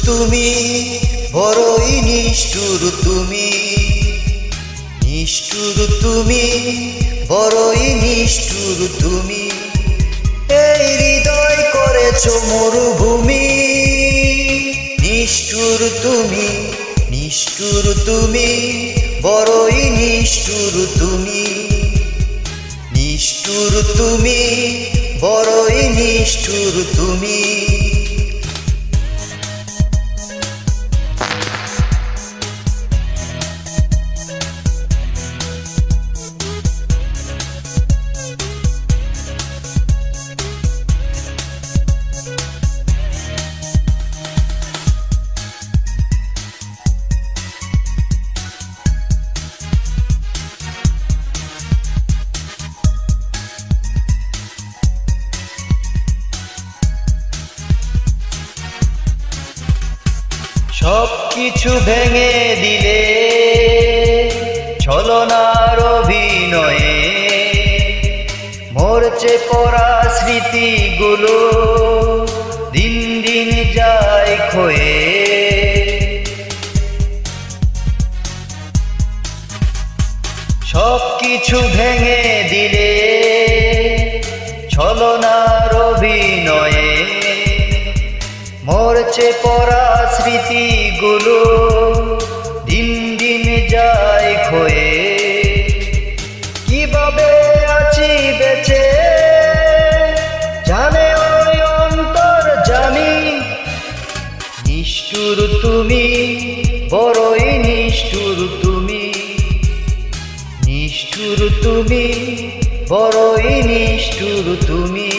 তুমি, বড়ই নিষ্ঠুর তুমি, নিষ্ঠুর তুমি, বড়ই নিষ্ঠুর তুমি। এই হৃদয় করেছো মরুভূমি। নিষ্ঠুর তুমি, নিষ্ঠুর তুমি, বড়ই নিষ্ঠুর তুমি, নিষ্ঠুর তুমি, বড়ই নিষ্ঠুর তুমি। সব কিছু ভেঙে দিলে ছলনার অভিনয়ে, মরচে পড়া স্মৃতিগুলো দিন দিন যায় ক্ষয়ে। সব কিছু ভেঙে দিলে ছলনার অভিনয়ে, মরচে পড়া স্মৃতিগুলো দিন দিন যায় ক্ষয়ে। কিভাবে আছি বেঁচে জানে ওই অন্তর জানি। নিষ্ঠুর তুমি, বড়ই নিষ্ঠুর তুমি, নিষ্ঠুর তুমি, বড়ই নিষ্ঠুর তুমি।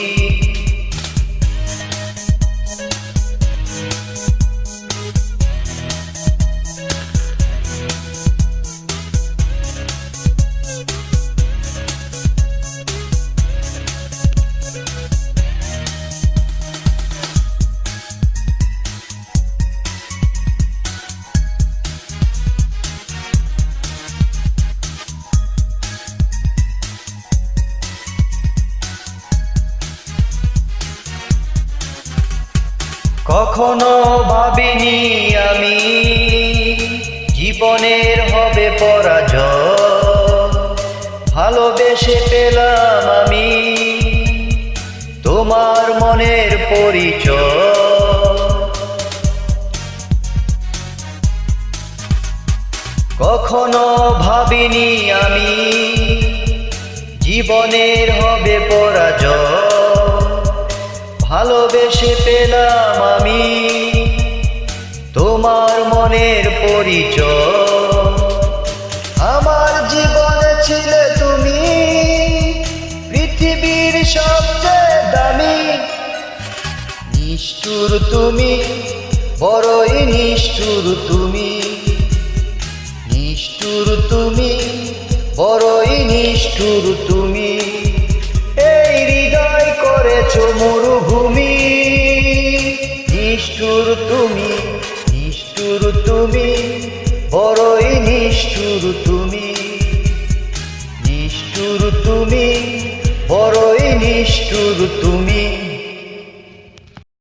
কখনো ভাবিনি আমি জীবনের হবে পরাজয়। ভালোবেসে পেলাম আমি তোমার মনের পরিচয়। কখনো ভাবিনি আমি জীবনের হবে পরাজয়। ভালোবেসে পেলাম আমি তোমার মনের পরিচয়। আমার জীবনে ছিলে তুমি, পৃথিবীর সবচেয়ে দামি। নিষ্ঠুর তুমি, বড়ই নিষ্ঠুর তুমি, নিষ্ঠুর তুমি, বড়ই নিষ্ঠুর তুমি। এই হৃদয় করেছো মরুভূমি। নিষ্ঠুর তুমি, নিষ্ঠুর তুমি, বড়ই নিষ্ঠুর তুমি, নিষ্ঠুর তুমি, বড়ই নিষ্ঠুর তুমি।